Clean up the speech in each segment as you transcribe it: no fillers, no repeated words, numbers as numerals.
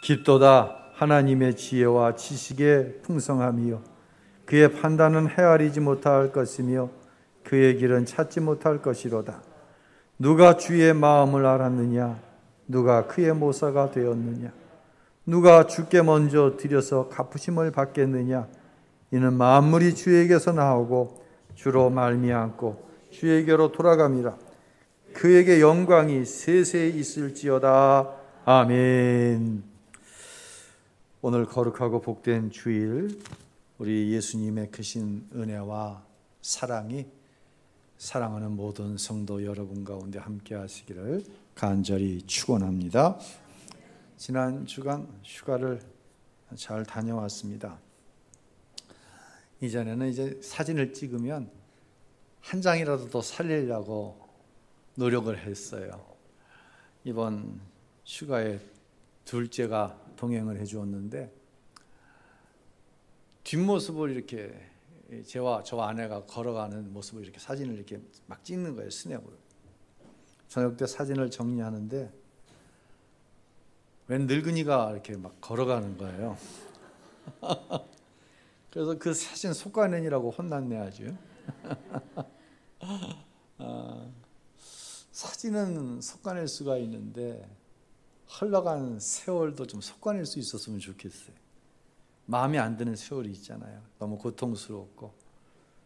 깊도다 하나님의 지혜와 지식의 풍성함이요 그의 판단은 헤아리지 못할 것이며 그의 길은 찾지 못할 것이로다. 누가 주의 마음을 알았느냐? 누가 그의 모사가 되었느냐? 누가 주께 먼저 드려서 갚으심을 받겠느냐? 이는 만물이 주에게서 나오고 주로 말미암고 주에게로 돌아감이라. 그에게 영광이 세세히 있을지어다. 아멘. 오늘 거룩하고 복된 주일, 우리 예수님의 크신 은혜와 사랑이 사랑하는 모든 성도 여러분 가운데 함께 하시기를 간절히 축원합니다. 지난 주간 휴가를 잘 다녀왔습니다. 이전에는 이제 사진을 찍으면 한 장이라도 더 살리려고 노력을 했어요. 이번 휴가에 둘째가 동행을 해주었는데 뒷모습을 이렇게 저와 아내가 걸어가는 모습을 이렇게 사진을 이렇게 막 찍는 거예요. 스냅으로. 저녁 때 사진을 정리하는데 웬 늙은이가 이렇게 막 걸어가는 거예요. 그래서 그 사진 속가낸이라고 혼났네 아주. 사진은 속가낼 수가 있는데 흘러간 세월도 좀 속가낼 수 있었으면 좋겠어요. 마음에 안 드는 세월이 있잖아요. 너무 고통스럽고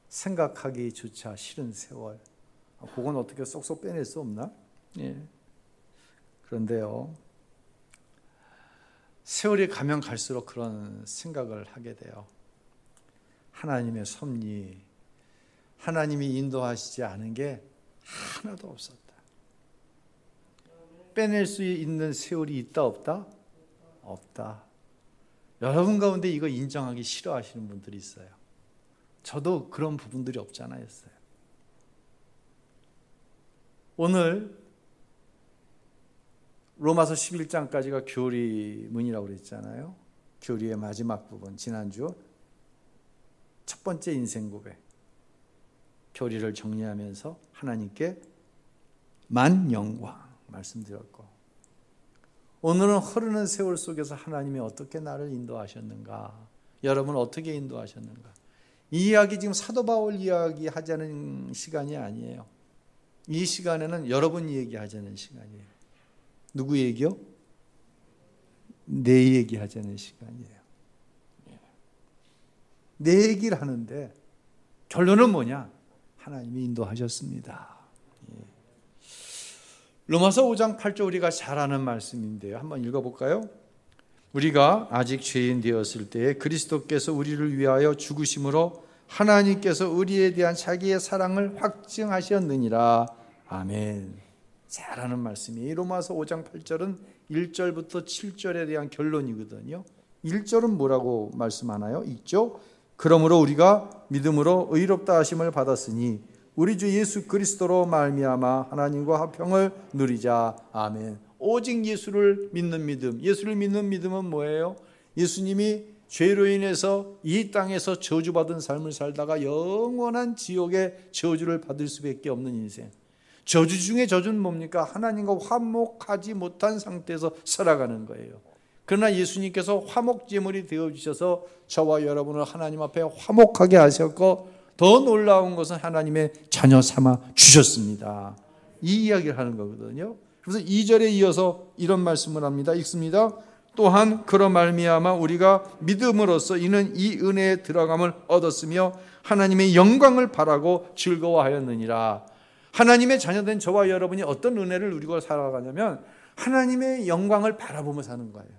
생각하기조차 싫은 세월. 그건 어떻게 쏙쏙 빼낼 수 없나? 예. 그런데요, 세월이 가면 갈수록 그런 생각을 하게 돼요. 하나님의 섭리, 하나님이 인도하시지 않은 게 하나도 없었다. 빼낼 수 있는 세월이 있다 없다? 없다. 여러분 가운데 이거 인정하기 싫어하시는 분들이 있어요. 저도 그런 부분들이 없잖아 했어요. 오늘 로마서 11장까지가 교리문이라고 그랬잖아요. 교리의 마지막 부분, 지난주 첫 번째 인생 고백. 교리를 정리하면서 하나님께 만 영광 말씀드렸고, 오늘은 흐르는 세월 속에서 하나님이 어떻게 나를 인도하셨는가, 여러분 어떻게 인도하셨는가, 이 이야기 지금 사도 바울 이야기 하자는 시간이 아니에요. 이 시간에는 여러분 얘기하자는 시간이에요. 누구 얘기요? 내 얘기하자는 시간이에요. 내 얘기를 하는데 결론은 뭐냐? 하나님이 인도하셨습니다. 로마서 5장 8절 우리가 잘 아는 말씀인데요. 한번 읽어볼까요? 우리가 아직 죄인 되었을 때에 그리스도께서 우리를 위하여 죽으심으로 하나님께서 우리에 대한 자기의 사랑을 확증하셨느니라. 아멘. 잘 아는 말씀이에요. 로마서 5장 8절은 1절부터 7절에 대한 결론이거든요. 1절은 뭐라고 말씀하나요? 있죠? 그러므로 우리가 믿음으로 의롭다 하심을 받았으니 우리 주 예수 그리스도로 말미암아 하나님과 화평을 누리자. 아멘. 오직 예수를 믿는 믿음. 예수를 믿는 믿음은 뭐예요? 예수님이 죄로 인해서 이 땅에서 저주받은 삶을 살다가 영원한 지옥의 저주를 받을 수밖에 없는 인생. 저주 중에 저주는 뭡니까? 하나님과 화목하지 못한 상태에서 살아가는 거예요. 그러나 예수님께서 화목제물이 되어주셔서 저와 여러분을 하나님 앞에 화목하게 하셨고, 더 놀라운 것은 하나님의 자녀 삼아 주셨습니다. 이 이야기를 하는 거거든요. 그래서 2절에 이어서 이런 말씀을 합니다. 읽습니다. 또한 그로 말미암아 우리가 믿음으로써 이는 이 은혜에 들어감을 얻었으며 하나님의 영광을 바라고 즐거워하였느니라. 하나님의 자녀된 저와 여러분이 어떤 은혜를 누리고 살아가냐면 하나님의 영광을 바라보며 사는 거예요.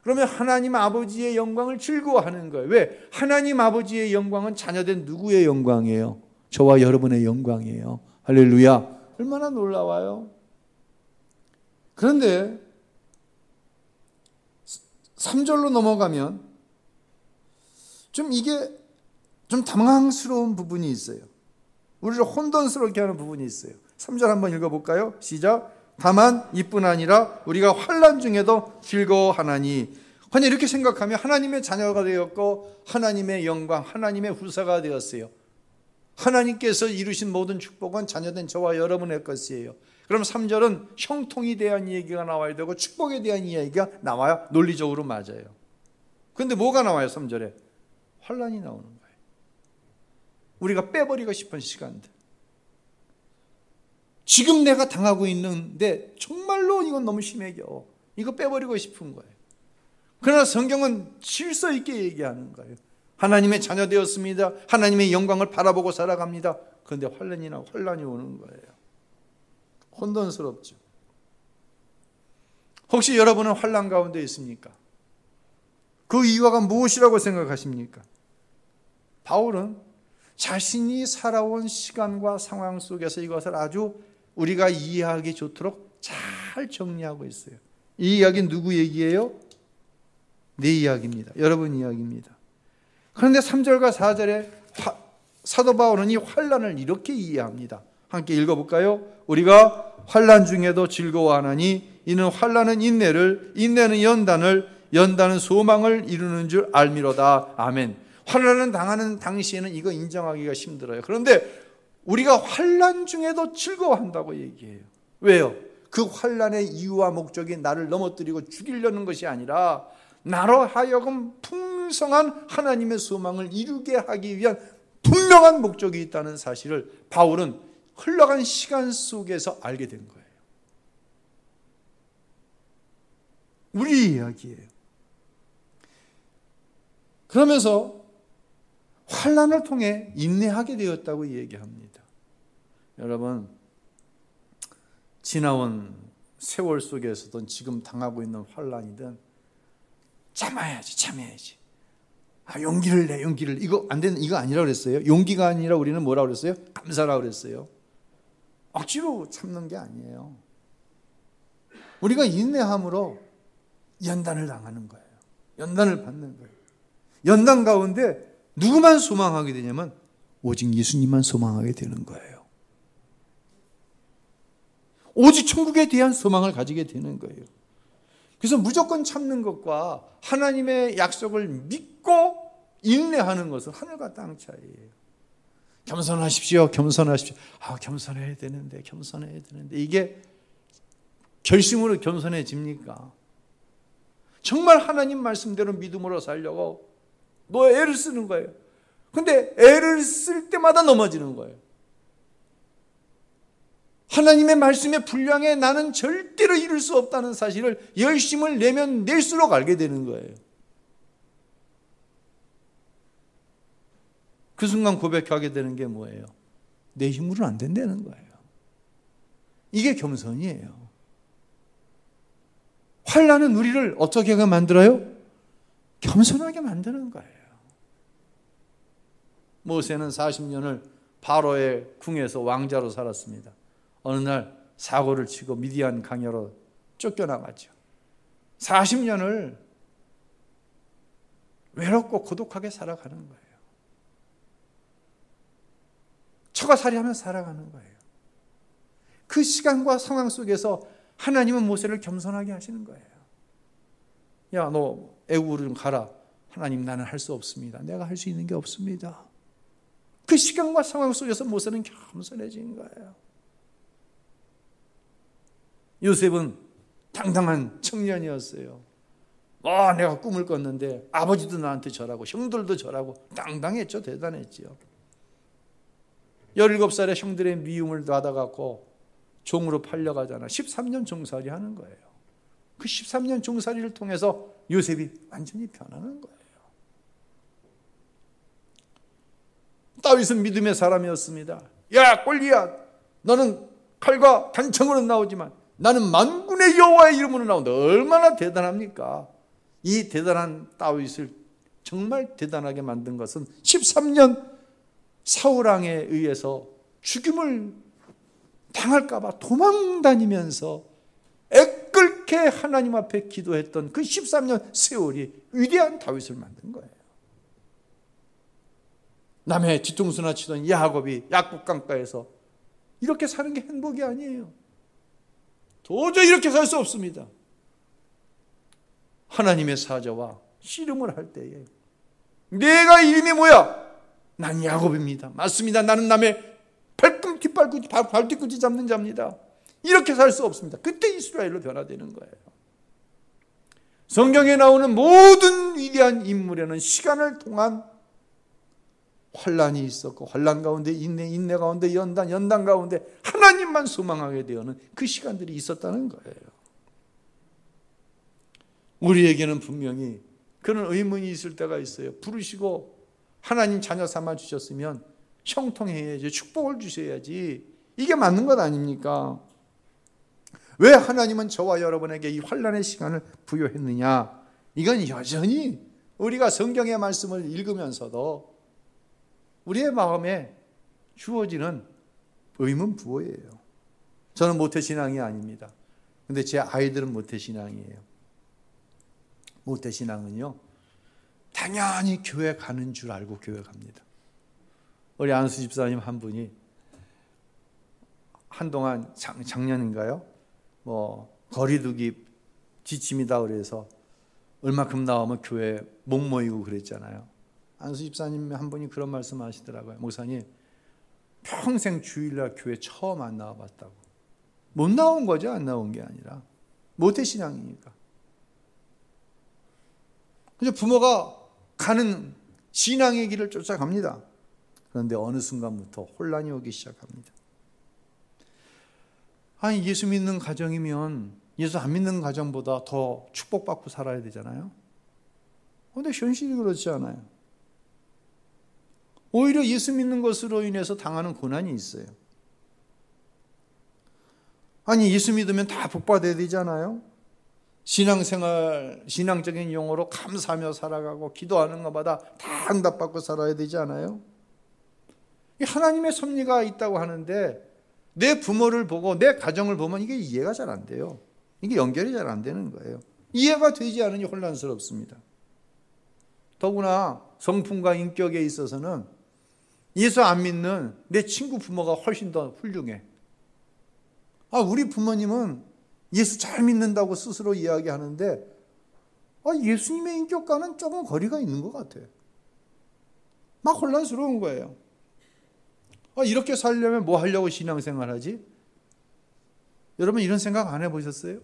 그러면 하나님 아버지의 영광을 즐거워하는 거예요. 왜? 하나님 아버지의 영광은 자녀된 누구의 영광이에요? 저와 여러분의 영광이에요. 할렐루야. 얼마나 놀라워요. 그런데 3절로 넘어가면 이게 좀 당황스러운 부분이 있어요. 우리를 혼돈스럽게 하는 부분이 있어요. 3절 한번 읽어볼까요? 시작. 다만 이뿐 아니라 우리가 환난 중에도 즐거워하나니. 그냥 이렇게 생각하면 하나님의 자녀가 되었고 하나님의 영광, 하나님의 후사가 되었어요. 하나님께서 이루신 모든 축복은 자녀된 저와 여러분의 것이에요. 그럼 3절은 형통에 대한 얘기가 나와야 되고 축복에 대한 이야기가 나와야 논리적으로 맞아요. 그런데 뭐가 나와요? 3절에 환난이 나오는 거예요. 우리가 빼버리고 싶은 시간들, 지금 내가 당하고 있는데 정말로 이건 너무 심해겨, 이거 빼버리고 싶은 거예요. 그러나 성경은 질서 있게 얘기하는 거예요. 하나님의 자녀 되었습니다. 하나님의 영광을 바라보고 살아갑니다. 그런데 환난이 오는 거예요. 혼돈스럽죠. 혹시 여러분은 환난 가운데 있습니까? 그 이유가 무엇이라고 생각하십니까? 바울은 자신이 살아온 시간과 상황 속에서 이것을 아주 우리가 이해하기 좋도록 잘 정리하고 있어요. 이 이야기는 누구 얘기예요? 내 이야기입니다. 여러분 이야기입니다. 그런데 3절과 4절에 사도 바울은 이 환난을 이렇게 이해합니다. 함께 읽어볼까요? 우리가 환난 중에도 즐거워하나니 이는 환난은 인내를, 인내는 연단을, 연단은 소망을 이루는 줄 알미로다. 아멘. 환난을 당하는 당시에는 이거 인정하기가 힘들어요. 그런데 우리가 환난 중에도 즐거워한다고 얘기해요. 왜요? 그 환난의 이유와 목적이 나를 넘어뜨리고 죽이려는 것이 아니라 나로 하여금 풍성한 하나님의 소망을 이루게 하기 위한 분명한 목적이 있다는 사실을 바울은 흘러간 시간 속에서 알게 된 거예요. 우리 이야기예요. 그러면서 환난을 통해 인내하게 되었다고 얘기합니다. 여러분, 지나온 세월 속에서든 지금 당하고 있는 환난이든 참아야지. 용기를 내, 용기를. 이거 안 되는, 이거 아니라 그랬어요. 용기가 아니라 우리는 뭐라 그랬어요? 감사라 그랬어요. 억지로 참는 게 아니에요. 우리가 인내함으로 연단을 당하는 거예요. 연단을 받는 거예요. 연단 가운데 누구만 소망하게 되냐면 오직 예수님만 소망하게 되는 거예요. 오직 천국에 대한 소망을 가지게 되는 거예요. 그래서 무조건 참는 것과 하나님의 약속을 믿고 인내하는 것은 하늘과 땅 차이예요. 겸손하십시오. 겸손해야 되는데. 이게 결심으로 겸손해집니까? 정말 하나님 말씀대로 믿음으로 살려고 너 애를 쓰는 거예요. 근데 애를 쓸 때마다 넘어지는 거예요. 하나님의 말씀의 분량에 나는 절대로 이룰 수 없다는 사실을 열심을 내면 낼수록 알게 되는 거예요. 그 순간 고백하게 되는 게 뭐예요? 내 힘으로는 안 된다는 거예요. 이게 겸손이에요. 환난은 우리를 어떻게 만들어요? 겸손하게 만드는 거예요. 모세는 40년을 바로의 궁에서 왕자로 살았습니다. 어느 날 사고를 치고 미디안 강야로 쫓겨나갔죠. 40년을 외롭고 고독하게 살아가는 거예요. 처가살이하며 살아가는 거예요. 그 시간과 상황 속에서 하나님은 모세를 겸손하게 하시는 거예요. 야, 너 애국으로 좀 가라. 하나님, 나는 할 수 없습니다. 내가 할 수 있는 게 없습니다. 그 시간과 상황 속에서 모세는 겸손해진 거예요. 요셉은 당당한 청년이었어요. 내가 꿈을 꿨는데 아버지도 나한테 절하고 형들도 절하고 당당했죠. 대단했죠. 17살에 형들의 미움을 받아갖고 종으로 팔려가잖아. 13년 종살이 하는 거예요. 그 13년 종살이를 통해서 요셉이 완전히 변하는 거예요. 다윗은 믿음의 사람이었습니다. 야, 골리앗, 너는 칼과 단창으로 나오지만 나는 만군의 여호와의 이름으로 나온다. 얼마나 대단합니까? 이 대단한 다윗을 정말 대단하게 만든 것은 13년 사울왕에 의해서 죽임을 당할까 봐 도망다니면서 애끓게 하나님 앞에 기도했던 그 13년 세월이 위대한 다윗을 만든 거예요. 남의 뒤통수나 치던 야곱이 약국강가에서 이렇게 사는 게 행복이 아니에요. 도저히 이렇게 살 수 없습니다. 하나님의 사자와 씨름을 할 때에 내가 이름이 뭐야? 난 야곱입니다. 맞습니다. 나는 남의 발뒤꿈치 잡는 자입니다. 이렇게 살 수 없습니다. 그때 이스라엘로 변화되는 거예요. 성경에 나오는 모든 위대한 인물에는 시간을 통한 환난이 있었고, 환난 가운데 인내 가운데 연단 가운데 하나님만 소망하게 되어는 그 시간들이 있었다는 거예요. 우리에게는 분명히 그런 의문이 있을 때가 있어요. 부르시고 하나님 자녀 삼아 주셨으면 형통해야지, 축복을 주셔야지, 이게 맞는 것 아닙니까? 왜 하나님은 저와 여러분에게 이 환난의 시간을 부여했느냐? 이건 여전히 우리가 성경의 말씀을 읽으면서도 우리의 마음에 주어지는 의문부호예요. 저는 모태신앙이 아닙니다. 근데 제 아이들은 모태신앙이에요. 모태신앙은요, 당연히 교회 가는 줄 알고 교회 갑니다. 우리 안수 집사님 한 분이 한동안 작년인가요? 거리두기 지침이다 그래서 얼마큼 나오면 교회 목 모이고 그랬잖아요. 안수 집사님 한 분이 그런 말씀 하시더라고요. 목사님, 평생 주일날 교회 처음 안 나와봤다고. 못 나온 거죠. 안 나온 게 아니라 모태신앙이니까. 그래서 부모가 가는 신앙의 길을 쫓아갑니다. 그런데 어느 순간부터 혼란이 오기 시작합니다. 아니, 예수 믿는 가정이면 예수 안 믿는 가정보다 더 축복받고 살아야 되잖아요. 그런데 현실이 그렇지 않아요. 오히려 예수 믿는 것으로 인해서 당하는 고난이 있어요. 아니, 예수 믿으면 다 복받아야 되잖아요. 신앙생활, 신앙적인 용어로 감사하며 살아가고 기도하는 것마다 다 응답받고 살아야 되지 않아요? 하나님의 섭리가 있다고 하는데 내 부모를 보고 내 가정을 보면 이게 이해가 잘 안 돼요. 이게 연결이 잘 안 되는 거예요. 이해가 되지 않으니 혼란스럽습니다. 더구나 성품과 인격에 있어서는 예수 안 믿는 내 친구 부모가 훨씬 더 훌륭해. 우리 부모님은 예수 잘 믿는다고 스스로 이야기하는데 예수님의 인격과는 조금 거리가 있는 것 같아요. 막 혼란스러운 거예요. 이렇게 살려면 뭐 하려고 신앙생활 하지? 여러분 이런 생각 안 해보셨어요?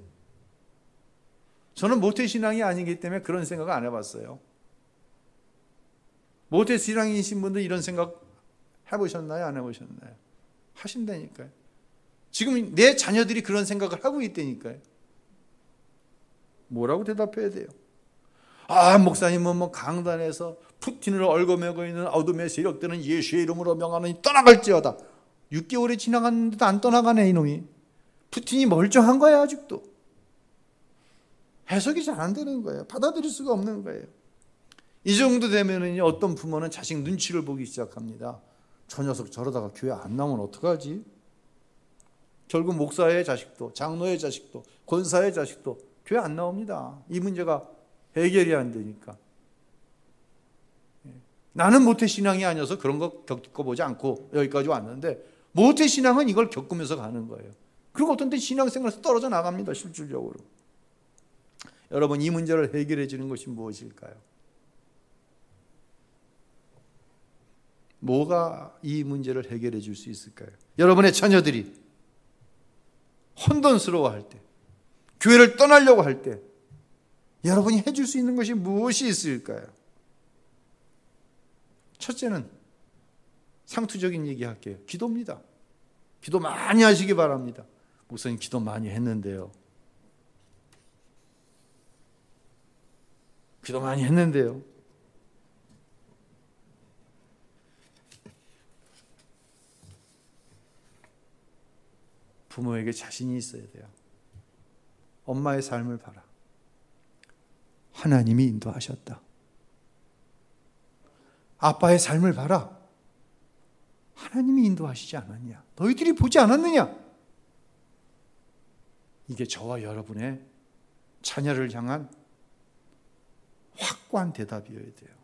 저는 모태신앙이 아니기 때문에 그런 생각 안 해봤어요. 모태신앙이신 분들 이런 생각 해보셨나요? 안 해보셨나요? 하신다니까요. 지금 내 자녀들이 그런 생각을 하고 있다니까요. 뭐라고 대답해야 돼요? 목사님은 강단에서 푸틴을 얽어매고 있는 어둠의 세력들은 예수의 이름으로 명하노니 떠나갈지어다. 6개월이 지나갔는데도 안 떠나가네 이놈이. 푸틴이 멀쩡한 거야 아직도. 해석이 잘 안 되는 거예요. 받아들일 수가 없는 거예요. 이 정도 되면 어떤 부모는 자식 눈치를 보기 시작합니다. 저 녀석 저러다가 교회 안 나오면 어떡하지? 결국 목사의 자식도, 장로의 자식도, 권사의 자식도 교회 안 나옵니다. 이 문제가 해결이 안 되니까. 나는 모태신앙이 아니어서 그런 거 겪어보지 않고 여기까지 왔는데 모태신앙은 이걸 겪으면서 가는 거예요. 그리고 어떤 때 신앙생활에서 떨어져 나갑니다. 실질적으로. 여러분 이 문제를 해결해 주는 것이 무엇일까요? 뭐가 이 문제를 해결해 줄 수 있을까요? 여러분의 자녀들이 혼돈스러워할 때, 교회를 떠나려고 할 때 여러분이 해줄 수 있는 것이 무엇이 있을까요? 첫째는 상투적인 얘기할게요. 기도입니다. 기도 많이 하시기 바랍니다. 목사님 기도 많이 했는데요. 기도 많이 했는데요. 부모에게 자신이 있어야 돼요. 엄마의 삶을 봐라. 하나님이 인도하셨다. 아빠의 삶을 봐라. 하나님이 인도하시지 않았냐? 너희들이 보지 않았느냐? 이게 저와 여러분의 자녀를 향한 확고한 대답이어야 돼요.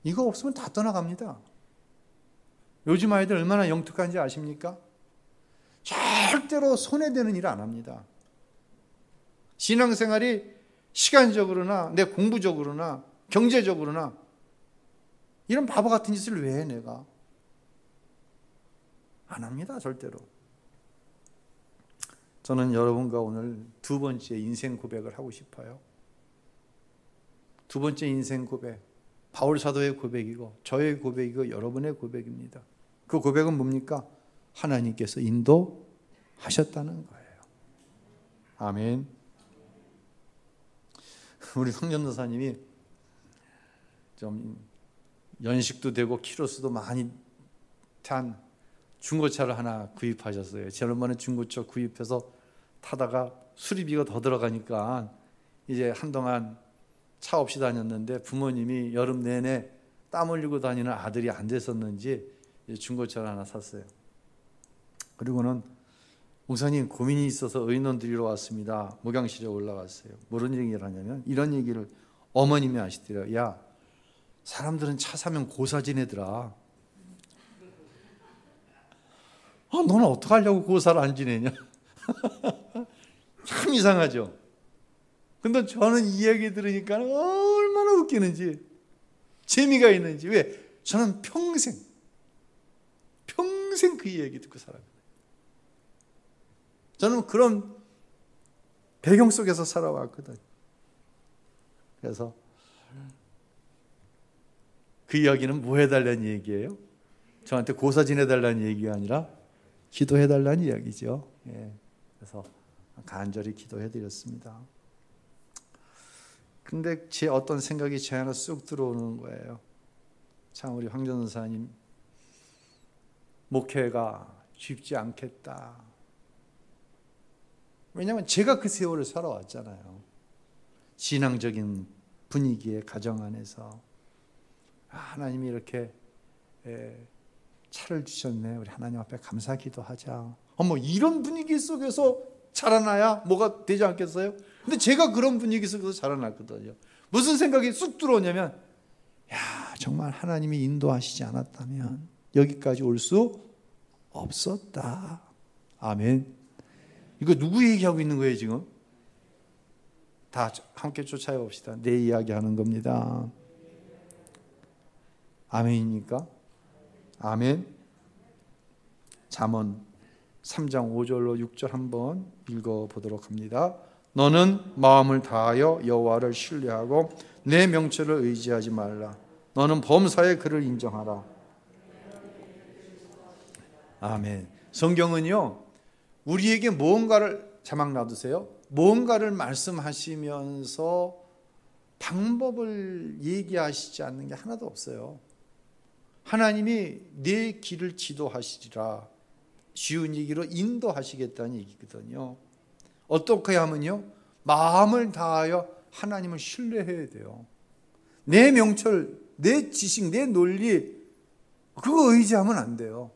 이거 없으면 다 떠나갑니다. 요즘 아이들 얼마나 영특한지 아십니까? 절대로 손해되는 일을 안 합니다. 신앙생활이 시간적으로나 내 공부적으로나 경제적으로나 이런 바보 같은 짓을 왜 해 내가? 안 합니다. 절대로. 저는 여러분과 오늘 두 번째 인생 고백을 하고 싶어요. 두 번째 인생 고백, 바울 사도의 고백이고 저의 고백이고 여러분의 고백입니다. 그 고백은 뭡니까? 하나님께서 인도하셨다는 거예요. 아멘. 우리 황전도사님이 좀 연식도 되고 키로수도 많이 찬 중고차를 하나 구입하셨어요. 지난번에 중고차 구입해서 타다가 수리비가 더 들어가니까 이제 한동안 차 없이 다녔는데 부모님이 여름 내내 땀 흘리고 다니는 아들이 안 됐었는지 중고차를 하나 샀어요. 그리고는 목사님 고민이 있어서 의논 드리러 왔습니다. 목양실에 올라갔어요. 무슨 얘기를 하냐면 이런 얘기를 어머님이 하시더래요. 야, 사람들은 차 사면 고사 지내더라. 너는 어떡하려고 고사를 안 지내냐? 참 이상하죠. 근데 저는 이 얘기 들으니까 얼마나 웃기는지, 재미가 있는지. 왜? 저는 평생 그 얘기 듣고 살았거든요. 저는 그런 배경 속에서 살아왔거든요. 그래서 그 이야기는 뭐 해달라는 얘기예요? 저한테 고사 지내달라는 얘기가 아니라 기도해달라는 이야기죠. 예. 그래서 간절히 기도해드렸습니다. 근데 제 어떤 생각이 제 안에 쑥 들어오는 거예요. 참 우리 황전도사님 목회가 쉽지 않겠다. 왜냐하면 제가 그 세월을 살아왔잖아요. 신앙적인 분위기의 가정 안에서 하나님이 이렇게 차를 주셨네. 우리 하나님 앞에 감사 기도하자. 이런 분위기 속에서 자라나야 뭐가 되지 않겠어요? 근데 제가 그런 분위기 속에서 자라났거든요. 무슨 생각이 쑥 들어오냐면 야, 정말 하나님이 인도하시지 않았다면 여기까지 올 수 없었다. 아멘. 이거 누구 얘기하고 있는 거예요 지금? 다 함께 쫓아해 봅시다. 내 이야기하는 겁니다. 아멘입니까? 아멘. 잠언 3장 5절로 6절 한번 읽어보도록 합니다. 너는 마음을 다하여 여호와를 신뢰하고 내 명철을 의지하지 말라. 너는 범사의 그를 인정하라. 아멘. 성경은요 우리에게 무언가를 자막 놔두세요. 무언가를 말씀하시면서 방법을 얘기하시지 않는 게 하나도 없어요. 하나님이 내 길을 지도하시리라. 쉬운 얘기로 인도하시겠다는 얘기거든요. 어떻게 하면요? 마음을 다하여 하나님을 신뢰해야 돼요. 내 명철, 내 지식, 내 논리 그거 의지하면 안 돼요.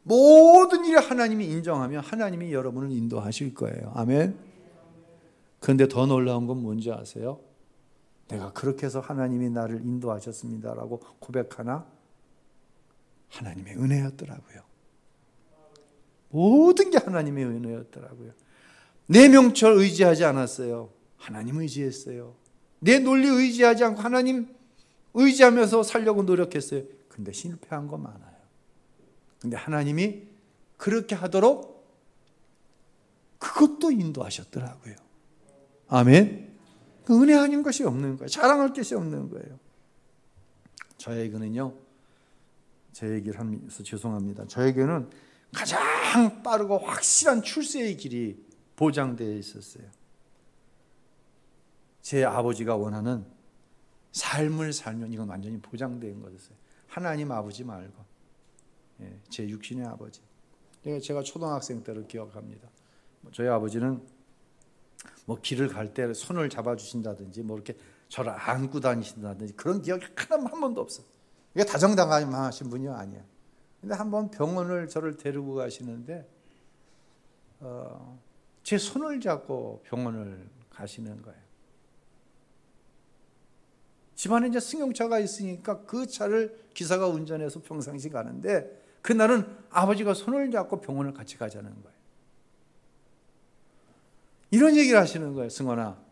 모든 일을 하나님이 인정하면 하나님이 여러분을 인도하실 거예요. 아멘. 그런데 더 놀라운 건 뭔지 아세요? 내가 그렇게 해서 하나님이 나를 인도하셨습니다라고 고백하나? 하나님의 은혜였더라고요. 모든 게 하나님의 은혜였더라고요. 내 명철 의지하지 않았어요. 하나님 의지했어요. 내 논리 의지하지 않고 하나님 의지하면서 살려고 노력했어요. 근데 실패한 거 많아요. 근데 하나님이 그렇게 하도록 그것도 인도하셨더라고요. 아멘. 그 은혜 아닌 것이 없는 거예요. 자랑할 것이 없는 거예요. 저에게는요, 제 얘기를 하면서 죄송합니다. 저에게는 가장 빠르고 확실한 출세의 길이 보장되어 있었어요. 제 아버지가 원하는 삶을 살면 이건 완전히 보장된 거였어요. 하나님 아버지 말고 제 육신의 아버지. 제가 초등학생 때를 기억합니다. 저희 아버지는 뭐 길을 갈 때 손을 잡아주신다든지 뭐 이렇게 저를 안고 다니신다든지 그런 기억이 한 번도 없어요. 이게 다정다감하신 분이 아니에요. 근데 한번 병원을 저를 데리고 가시는데 제 손을 잡고 병원을 가시는 거예요. 집안에 이제 승용차가 있으니까 그 차를 기사가 운전해서 평상시 가는데 그날은 아버지가 손을 잡고 병원을 같이 가자는 거예요. 이런 얘기를 하시는 거예요. 승원아,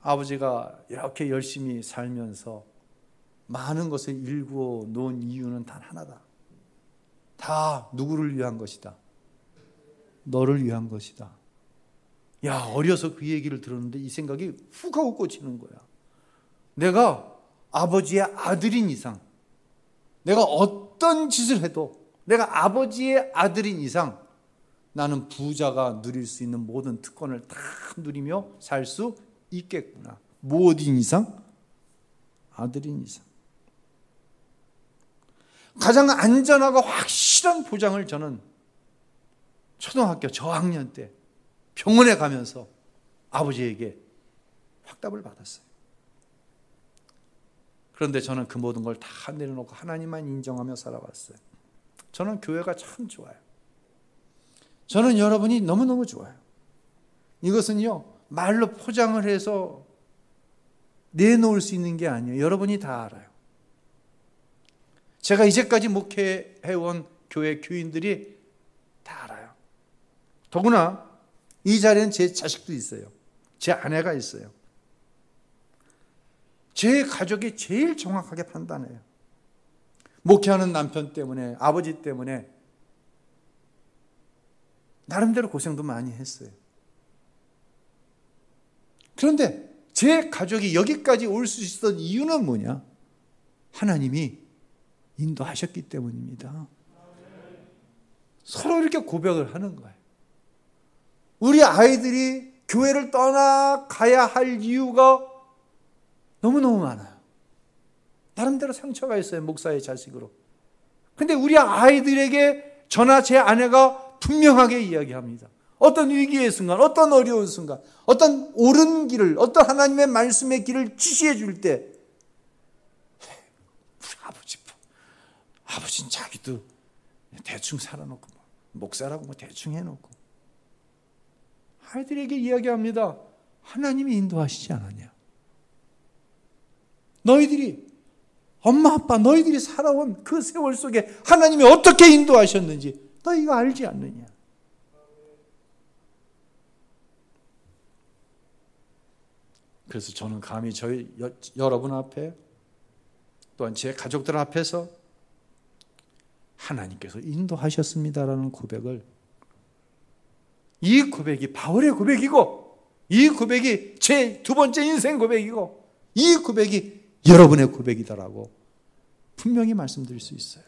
아버지가 이렇게 열심히 살면서 많은 것을 일구어 놓은 이유는 단 하나다. 다 누구를 위한 것이다? 너를 위한 것이다. 야, 어려서 그 얘기를 들었는데 이 생각이 훅 하고 꽂히는 거야. 내가 아버지의 아들인 이상, 내가 어떤 짓을 해도 내가 아버지의 아들인 이상 나는 부자가 누릴 수 있는 모든 특권을 다 누리며 살 수 있겠구나. 무엇인 이상? 아들인 이상. 가장 안전하고 확실한 보장을 저는 초등학교 저학년 때 병원에 가면서 아버지에게 확답을 받았어요. 그런데 저는 그 모든 걸 다 내려놓고 하나님만 인정하며 살아왔어요. 저는 교회가 참 좋아요. 저는 여러분이 너무너무 좋아요. 이것은요, 말로 포장을 해서 내놓을 수 있는 게 아니에요. 여러분이 다 알아요. 제가 이제까지 목회해온 교회 교인들이 다 알아요. 더구나 이 자리에는 제 자식도 있어요. 제 아내가 있어요. 제 가족이 제일 정확하게 판단해요. 목회하는 남편 때문에, 아버지 때문에 나름대로 고생도 많이 했어요. 그런데 제 가족이 여기까지 올 수 있었던 이유는 뭐냐? 하나님이 인도하셨기 때문입니다. 서로 이렇게 고백을 하는 거예요. 우리 아이들이 교회를 떠나가야 할 이유가 너무너무 많아요. 나름대로 상처가 있어요. 목사의 자식으로. 근데 우리 아이들에게 저나 제 아내가 분명하게 이야기합니다. 어떤 위기의 순간, 어떤 어려운 순간, 어떤 옳은 길을, 어떤 하나님의 말씀의 길을 지시해 줄 때 우리 아버지는 자기도 대충 살아놓고 목사라고 대충 해놓고 아이들에게 이야기합니다. 하나님이 인도하시지 않았냐? 너희들이 엄마 아빠 너희들이 살아온 그 세월 속에 하나님이 어떻게 인도하셨는지 너희가 알지 않느냐? 그래서 저는 감히 저희 여러분 앞에 또한 제 가족들 앞에서 하나님께서 인도하셨습니다라는 고백을, 이 고백이 바울의 고백이고 이 고백이 제 두 번째 인생 고백이고 이 고백이 여러분의 고백이다라고 분명히 말씀드릴 수 있어요.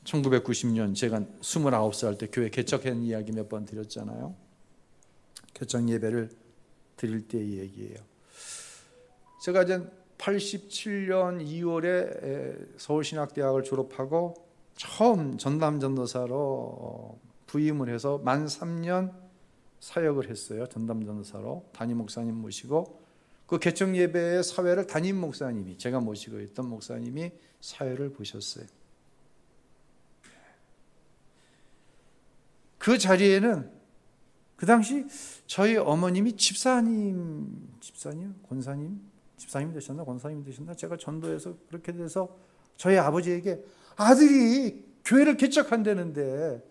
1990년 제가 29살 때 교회 개척한 이야기 몇 번 드렸잖아요. 개척 예배를 드릴 때의 얘기예요. 제가 이제 87년 2월에 서울신학대학을 졸업하고 처음 전담전도사로 부임을 해서 만 3년 사역을 했어요. 전담전도사로 담임 목사님 모시고 그 개척 예배의 사회를 담임 목사님이, 제가 모시고 있던 목사님이 사회를 보셨어요. 그 자리에는 그 당시 저희 어머님이 집사님 되셨나 권사님 되셨나, 제가 전도해서 그렇게 돼서 저희 아버지에게 아들이 교회를 개척한다는데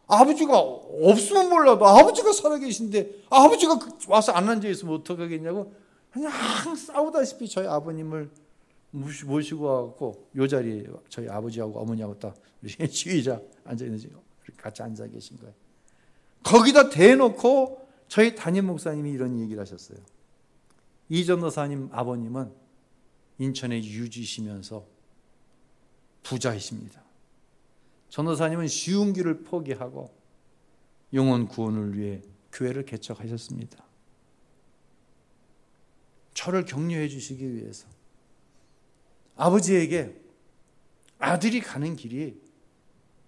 아버지가 없으면 몰라도 아버지가 살아계신데 아버지가 와서 안 앉아있으면 어떡하겠냐고 그냥 싸우다시피 저희 아버님을 모시고 와갖고 요 자리에 저희 아버지하고 어머니하고 딱 지휘자 앉아있는지 같이 앉아 계신 거예요. 거기다 대놓고 저희 담임 목사님이 이런 얘기를 하셨어요. 이 전도사님 아버님은 인천에 유지시면서 부자이십니다. 전도사님은 쉬운 길을 포기하고 영혼 구원을 위해 교회를 개척하셨습니다. 저를 격려해 주시기 위해서 아버지에게 아들이 가는 길이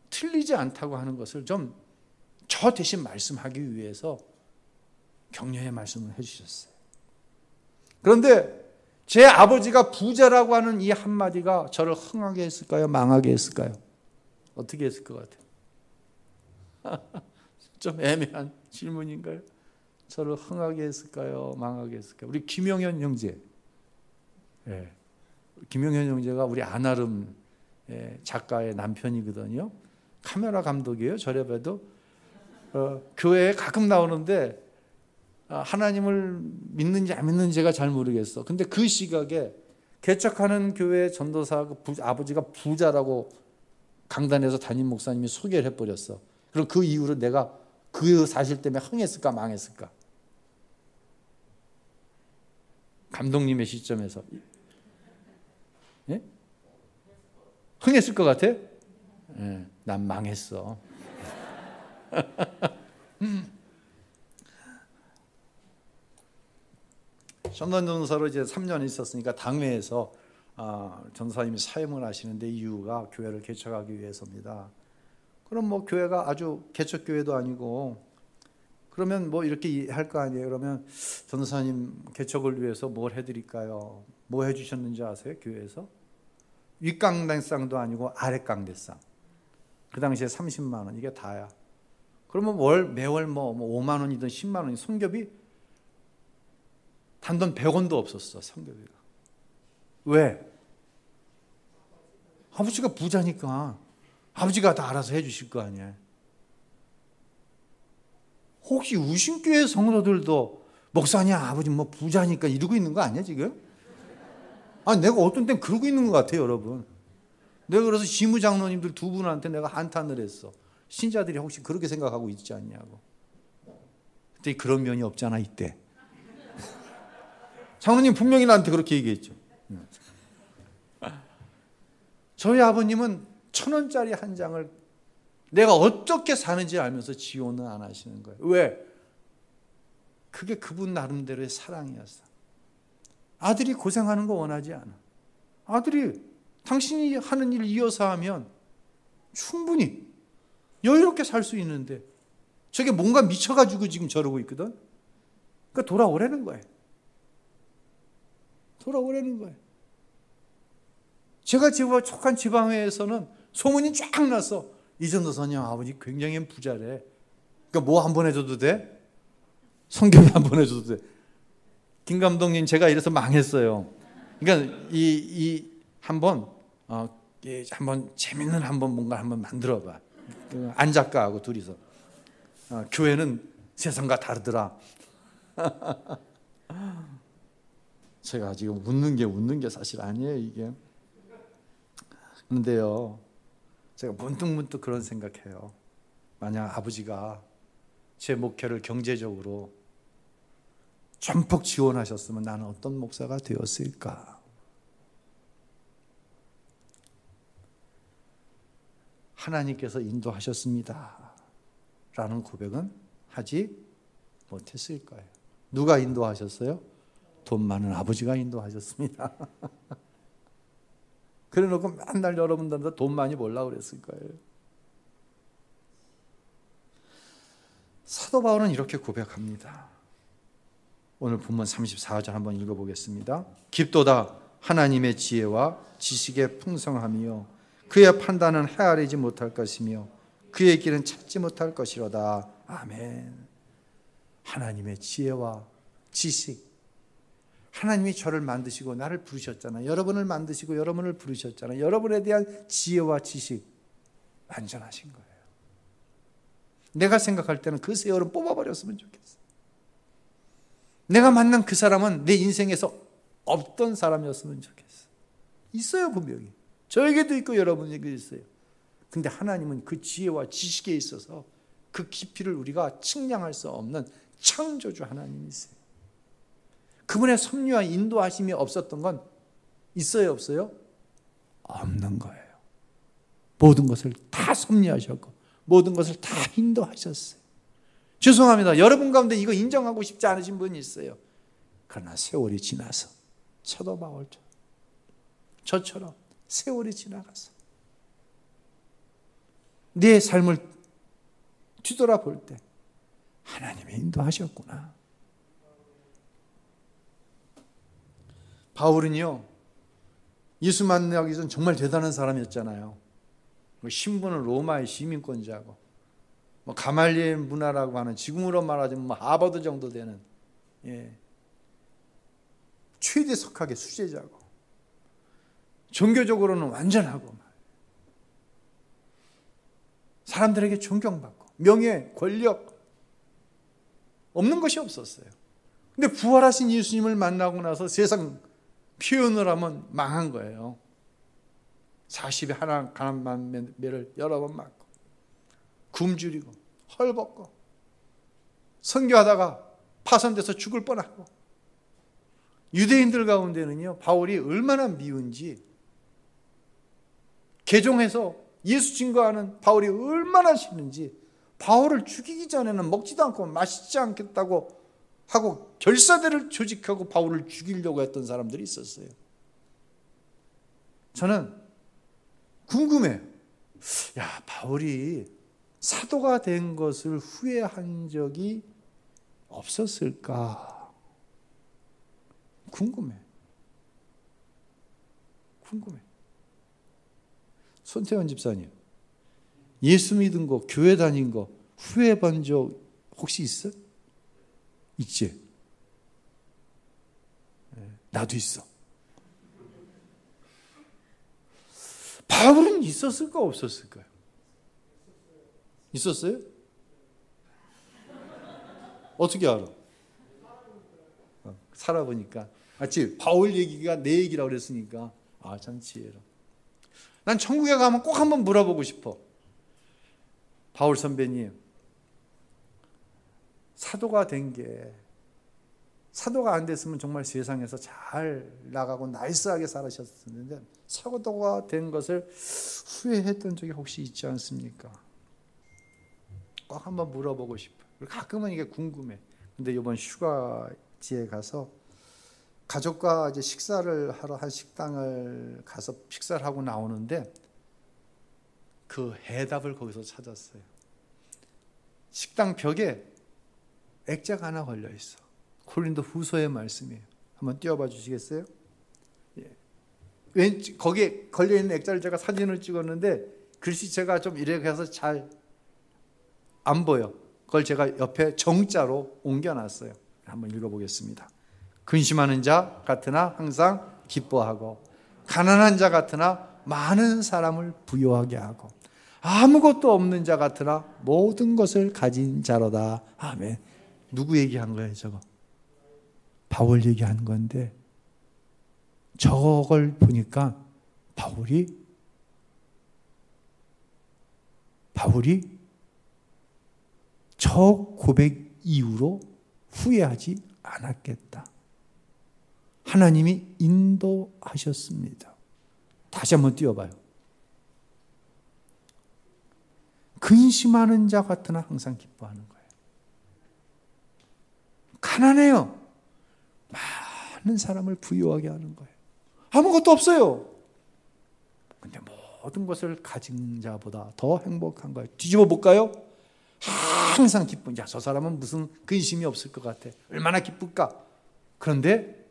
틀리지 않다고 하는 것을 좀 저 대신 말씀하기 위해서 격려의 말씀을 해주셨어요. 그런데 제 아버지가 부자라고 하는 이 한마디가 저를 흥하게 했을까요? 망하게 했을까요? 어떻게 했을 것 같아요? 좀 애매한 질문인가요? 저를 흥하게 했을까요? 망하게 했을까요? 우리 김용현 형제, 김용현 형제가 우리 안아름 작가의 남편이거든요. 카메라 감독이에요. 저래 봐도 교회에 가끔 나오는데 하나님을 믿는지 안 믿는지 제가 잘 모르겠어. 근데 그 시각에 개척하는 교회 전도사 아버지가 부자라고 강단에서 담임 목사님이 소개를 해버렸어. 그럼 그 이후로 내가 그 사실 때문에 흥했을까 망했을까? 감독님의 시점에서 예? 흥했을 것 같아? 예, 난 망했어. 션던 전도사로 이제 3년 있었으니까 당회에서 전도사님이 사임을 하시는데 이유가 교회를 개척하기 위해서입니다. 그럼 뭐 교회가 아주 개척 교회도 아니고 그러면 뭐 이렇게 할 거 아니에요. 그러면 전도사님 개척을 위해서 뭘 해드릴까요? 뭐 해주셨는지 아세요? 교회에서 윗강대상도 아니고 아랫강대상. 그 당시에 30만 원 이게 다야. 그러면 매월 뭐 5만 원이든 10만 원이 성교비 단돈 100원도 없었어. 성교비가. 왜? 아버지가 부자니까 아버지가 다 알아서 해주실 거 아니에요. 혹시 우신교회 성도들도 목사님 아버지 뭐 부자니까 이러고 있는 거 아니야 지금? 내가 어떤 땐 그러고 있는 것 같아요 여러분. 내가 그래서 지무장로님들 두 분한테 내가 한탄을 했어. 신자들이 혹시 그렇게 생각하고 있지 않냐고. 그때 그런 면이 없잖아 이때. 장로님 분명히 나한테 그렇게 얘기했죠. 저희 아버님은 1,000원짜리 한 장을 내가 어떻게 사는지 알면서 지원은 안 하시는 거예요. 왜? 그게 그분 나름대로의 사랑이었어. 아들이 고생하는 거 원하지 않아. 아들이 당신이 하는 일 이어서 하면 충분히 여유롭게 살 수 있는데 저게 뭔가 미쳐가지고 지금 저러고 있거든. 그러니까 돌아오라는 거예요. 돌아오라는 거예요. 제가 속한 지방회에서는 소문이 쫙 났어. 이 전도사님 아버지 굉장히 부자래. 그러니까 뭐 한 번 해줘도 돼? 성경이 한 번 해줘도 돼. 김 감독님 제가 이래서 망했어요. 그러니까 한번 재밌는 뭔가 한번 만들어봐. 안 작가하고 둘이서 교회는 세상과 다르더라. 제가 지금 웃는 게 사실 아니에요 이게. 그런데요, 제가 문득 그런 생각해요. 만약 아버지가 제 목회를 경제적으로 전폭 지원하셨으면 나는 어떤 목사가 되었을까? 하나님께서 인도하셨습니다 라는 고백은 하지 못했을 거예요. 누가 인도하셨어요? 돈 많은 아버지가 인도하셨습니다. 그래 놓고 맨날 여러분들한테 돈 많이 벌라고 그랬을 거예요. 사도 바울은 이렇게 고백합니다. 오늘 본문 34절 한번 읽어보겠습니다. 깊도다 하나님의 지혜와 지식의 풍성함이요 그의 판단은 헤아리지 못할 것이며 그의 길은 찾지 못할 것이로다. 아멘. 하나님의 지혜와 지식. 하나님이 저를 만드시고 나를 부르셨잖아요. 여러분을 만드시고 여러분을 부르셨잖아요. 여러분에 대한 지혜와 지식 완전하신 거예요. 내가 생각할 때는 그 세월은 뽑아버렸으면 좋겠어. 내가 만난 그 사람은 내 인생에서 없던 사람이었으면 좋겠어. 있어요 분명히. 저에게도 있고 여러분에게도 있어요. 근데 하나님은 그 지혜와 지식에 있어서 그 깊이를 우리가 측량할 수 없는 창조주 하나님이세요. 그분의 섭리와 인도하심이 없었던 건 있어요 없어요? 없는 거예요. 모든 것을 다 섭리하셨고 모든 것을 다 인도하셨어요. 죄송합니다. 여러분 가운데 이거 인정하고 싶지 않으신 분이 있어요. 그러나 세월이 지나서 사도 바울처럼 저처럼 세월이 지나가서 내 삶을 뒤돌아볼 때 하나님이 인도하셨구나. 바울은요, 예수 만나기 전 정말 대단한 사람이었잖아요. 신분은 로마의 시민권자고, 가말리엘 문화라고 하는 지금으로 말하자면 하버드 정도 되는 최대 석학의 수제자고, 종교적으로는 완전하고, 사람들에게 존경받고, 명예, 권력 없는 것이 없었어요. 근데 부활하신 예수님을 만나고 나서 세상 표현을 하면 망한 거예요. 40에 하나 가난한 매를 여러 번 맞고 굶주리고 헐벗고 선교하다가 파손돼서 죽을 뻔하고, 유대인들 가운데는요, 바울이 얼마나 미운지, 개종해서 예수 증거하는 바울이 얼마나 싫은지, 바울을 죽이기 전에는 먹지도 않고 마시지 않겠다고 하고 결사대를 조직하고 바울을 죽이려고 했던 사람들이 있었어요. 저는 궁금해요. 야, 바울이 사도가 된 것을 후회한 적이 없었을까? 궁금해. 손태원 집사님, 예수 믿은 거, 교회 다닌 거 후회해 본 적 혹시 있어? 있지? 나도 있어. 바울은 있었을까 없었을까요? 있었어요? 어떻게 알아? 살아보니까. 맞지? 바울 얘기가 내 얘기라고 그랬으니까. 아, 참 지혜로. 난 천국에 가면 꼭 한번 물어보고 싶어. 바울 선배님, 사도가 안 됐으면 정말 세상에서 잘 나가고 나이스하게 살아셨었는데 사도가 된 것을 후회했던 적이 혹시 있지 않습니까? 꼭 한번 물어보고 싶어요. 가끔은 이게 궁금해. 근데 이번 휴가지에 가서 가족과 이제 식사를 하러 한 식당을 가서 식사를 하고 나오는데 그 해답을 거기서 찾았어요. 식당 벽에 액자가 하나 걸려 있어. 고린도 후서의 말씀이에요. 한번 띄워봐 주시겠어요? 예. 거기에 걸려 있는 액자를 제가 사진을 찍었는데 글씨체가 좀 이렇게 해서 잘 안 보여. 그걸 제가 옆에 정자로 옮겨놨어요. 한번 읽어보겠습니다. 근심하는 자 같으나 항상 기뻐하고, 가난한 자 같으나 많은 사람을 부유하게 하고, 아무것도 없는 자 같으나 모든 것을 가진 자로다. 아멘. 누구 얘기한 거예요, 저거? 바울 얘기한 건데, 저걸 보니까 바울이 저 고백 이후로 후회하지 않았겠다. 하나님이 인도하셨습니다. 다시 한번 띄워봐요. 근심하는 자 같으나 항상 기뻐하는 거예요. 가난해요. 많은 사람을 부유하게 하는 거예요. 아무것도 없어요. 근데 모든 것을 가진 자보다 더 행복한 거예요. 뒤집어 볼까요? 항상 기쁜 자. 저 사람은 무슨 근심이 없을 것 같아. 얼마나 기쁠까? 그런데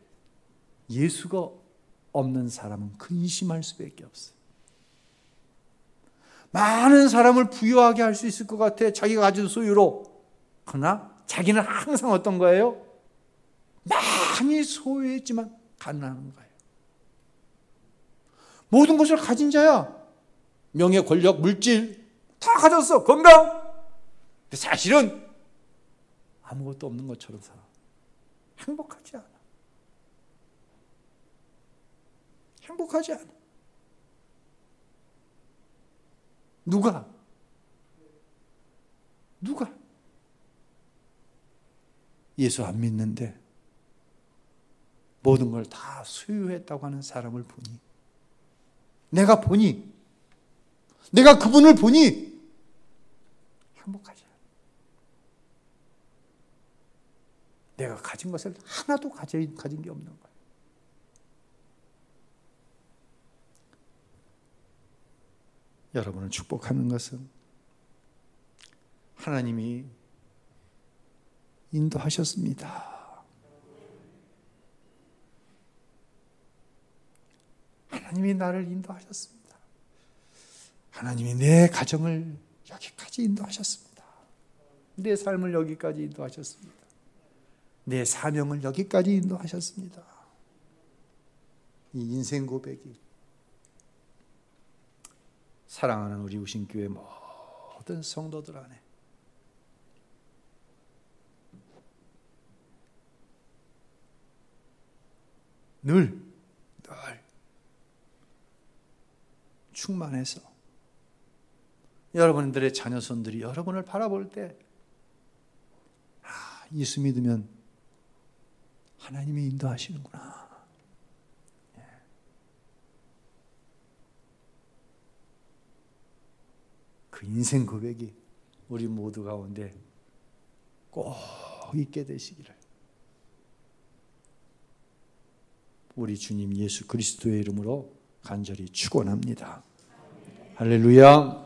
예수가 없는 사람은 근심할 수밖에 없어요. 많은 사람을 부유하게 할 수 있을 것 같아. 자기가 가진 소유로. 그러나 자기는 항상 어떤 거예요? 많이 소유했지만 가난한 거예요. 모든 것을 가진 자야. 명예, 권력, 물질 다 가졌어. 건강. 근데 사실은 아무것도 없는 것처럼 살아. 행복하지 않아. 행복하지 않아. 누가? 예수 안 믿는데 모든 걸 다 소유했다고 하는 사람을 보니, 내가 그분을 보니 행복하지 않아. 내가 가진 것을 하나도 가진 게 없는 거야. 여러분을 축복하는 것은 하나님이 인도하셨습니다. 하나님이 나를 인도하셨습니다. 하나님이 내 가정을 여기까지 인도하셨습니다. 내 삶을 여기까지 인도하셨습니다. 내 사명을 여기까지 인도하셨습니다. 이 인생 고백이 사랑하는 우리 우신교회 모든 성도들 안에 늘 충만해서 여러분들의 자녀손들이 여러분을 바라볼 때 예수 믿으면 하나님이 인도하시는구나. 그 인생 고백이 우리 모두 가운데 꼭 있게 되시기를 우리 주님 예수 그리스도의 이름으로 간절히 축원합니다. 할렐루야.